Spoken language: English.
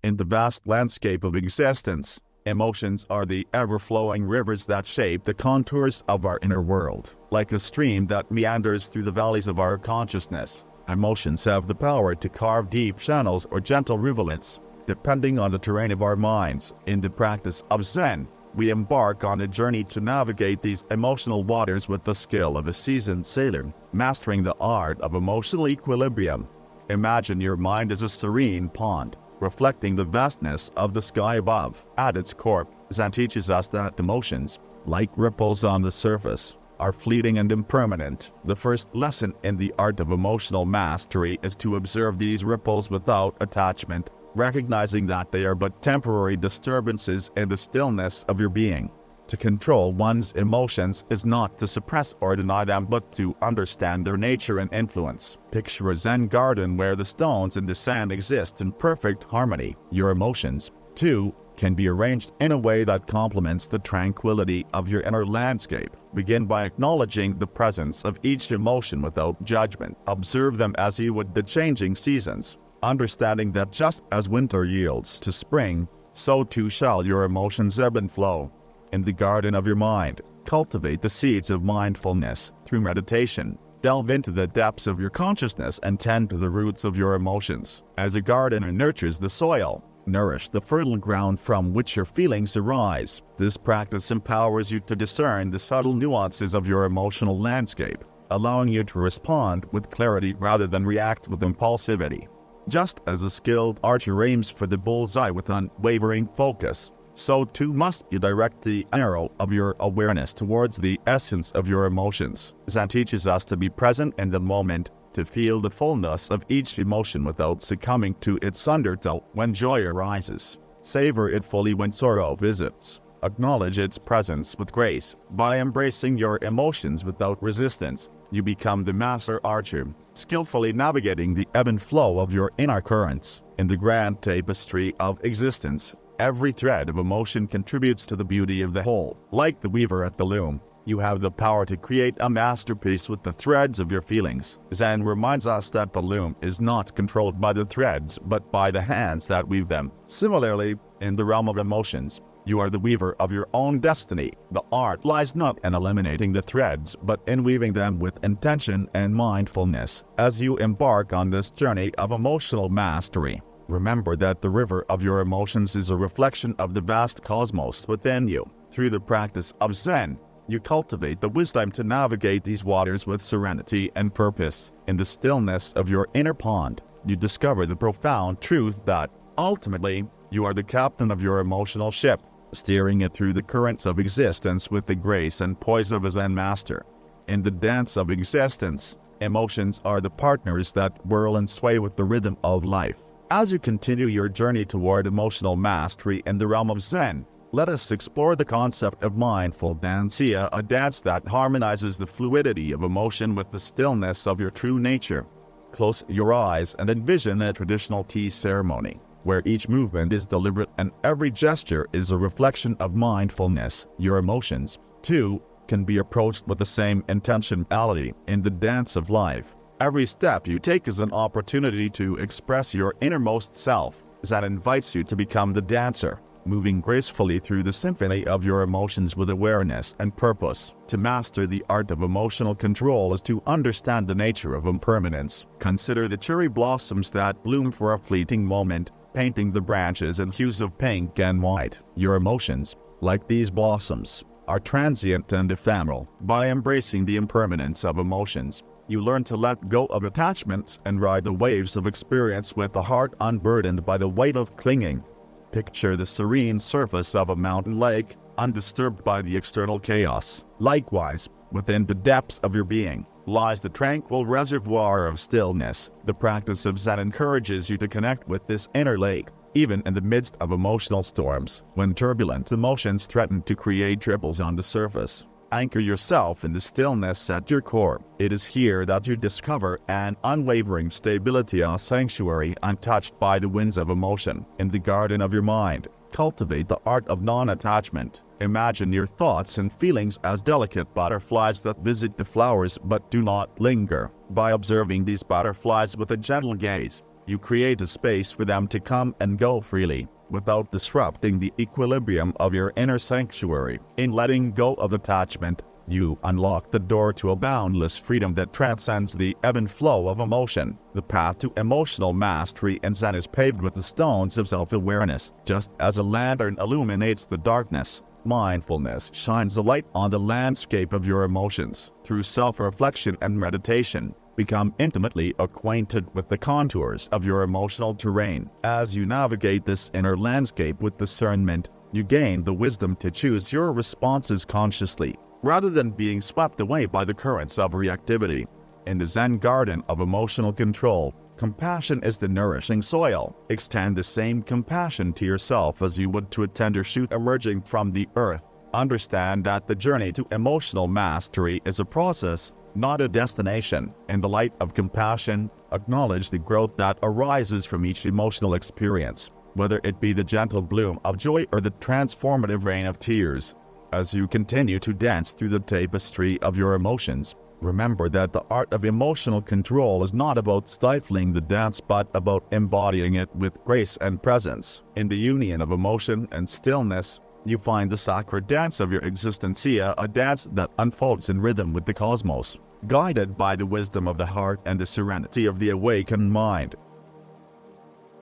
In the vast landscape of existence, emotions are the ever-flowing rivers that shape the contours of our inner world. Like a stream that meanders through the valleys of our consciousness, emotions have the power to carve deep channels or gentle rivulets, depending on the terrain of our minds. In the practice of Zen, we embark on a journey to navigate these emotional waters with the skill of a seasoned sailor, mastering the art of emotional equilibrium. Imagine your mind as a serene pond, reflecting the vastness of the sky above. At its core, Zen teaches us that emotions, like ripples on the surface, are fleeting and impermanent. The first lesson in the art of emotional mastery is to observe these ripples without attachment, recognizing that they are but temporary disturbances in the stillness of your being. To control one's emotions is not to suppress or deny them, but to understand their nature and influence. Picture a Zen garden where the stones and the sand exist in perfect harmony. Your emotions, too, can be arranged in a way that complements the tranquility of your inner landscape. Begin by acknowledging the presence of each emotion without judgment. Observe them as you would the changing seasons, understanding that just as winter yields to spring, so too shall your emotions ebb and flow. In the garden of your mind, cultivate the seeds of mindfulness through meditation. Delve into the depths of your consciousness and tend to the roots of your emotions. As a gardener nurtures the soil, nourish the fertile ground from which your feelings arise. This practice empowers you to discern the subtle nuances of your emotional landscape, allowing you to respond with clarity rather than react with impulsivity. Just as a skilled archer aims for the bullseye with unwavering focus, so too must you direct the arrow of your awareness towards the essence of your emotions. Zen teaches us to be present in the moment, to feel the fullness of each emotion without succumbing to its undertow when joy arises. Savor it fully when sorrow visits. Acknowledge its presence with grace. By embracing your emotions without resistance, you become the master archer, skillfully navigating the ebb and flow of your inner currents. In the grand tapestry of existence, every thread of emotion contributes to the beauty of the whole. Like the weaver at the loom, you have the power to create a masterpiece with the threads of your feelings. Zen reminds us that the loom is not controlled by the threads, but by the hands that weave them. Similarly, in the realm of emotions, you are the weaver of your own destiny. The art lies not in eliminating the threads, but in weaving them with intention and mindfulness. As you embark on this journey of emotional mastery, remember that the river of your emotions is a reflection of the vast cosmos within you. Through the practice of Zen, you cultivate the wisdom to navigate these waters with serenity and purpose. In the stillness of your inner pond, you discover the profound truth that, ultimately, you are the captain of your emotional ship, steering it through the currents of existence with the grace and poise of a Zen master. In the dance of existence, emotions are the partners that whirl and sway with the rhythm of life. As you continue your journey toward emotional mastery in the realm of Zen, let us explore the concept of mindful dance, a dance that harmonizes the fluidity of emotion with the stillness of your true nature. Close your eyes and envision a traditional tea ceremony, where each movement is deliberate and every gesture is a reflection of mindfulness. Your emotions, too, can be approached with the same intentionality in the dance of life. Every step you take is an opportunity to express your innermost self. Zen invites you to become the dancer, moving gracefully through the symphony of your emotions with awareness and purpose. To master the art of emotional control is to understand the nature of impermanence. Consider the cherry blossoms that bloom for a fleeting moment, painting the branches in hues of pink and white. Your emotions, like these blossoms, are transient and ephemeral. By embracing the impermanence of emotions, you learn to let go of attachments and ride the waves of experience with a heart unburdened by the weight of clinging. Picture the serene surface of a mountain lake, undisturbed by the external chaos. Likewise, within the depths of your being, lies the tranquil reservoir of stillness. The practice of Zen encourages you to connect with this inner lake, even in the midst of emotional storms. When turbulent emotions threaten to create ripples on the surface, anchor yourself in the stillness at your core. It is here that you discover an unwavering stability, a sanctuary untouched by the winds of emotion. In the garden of your mind, cultivate the art of non-attachment. Imagine your thoughts and feelings as delicate butterflies that visit the flowers but do not linger. By observing these butterflies with a gentle gaze, You create a space for them to come and go freely, without disrupting the equilibrium of your inner sanctuary. In letting go of attachment, you unlock the door to a boundless freedom that transcends the ebb and flow of emotion. The path to emotional mastery in Zen is paved with the stones of self-awareness. Just as a lantern illuminates the darkness, mindfulness shines a light on the landscape of your emotions. Through self-reflection and meditation, become intimately acquainted with the contours of your emotional terrain. As you navigate this inner landscape with discernment, you gain the wisdom to choose your responses consciously, rather than being swept away by the currents of reactivity. In the Zen garden of emotional control, compassion is the nourishing soil. Extend the same compassion to yourself as you would to a tender shoot emerging from the earth. Understand that the journey to emotional mastery is a process, not a destination. In the light of compassion, acknowledge the growth that arises from each emotional experience, whether it be the gentle bloom of joy or the transformative rain of tears. As you continue to dance through the tapestry of your emotions, remember that the art of emotional control is not about stifling the dance but about embodying it with grace and presence. In the union of emotion and stillness, you find the sacred dance of your existencia, a dance that unfolds in rhythm with the cosmos, guided by the wisdom of the heart and the serenity of the awakened mind.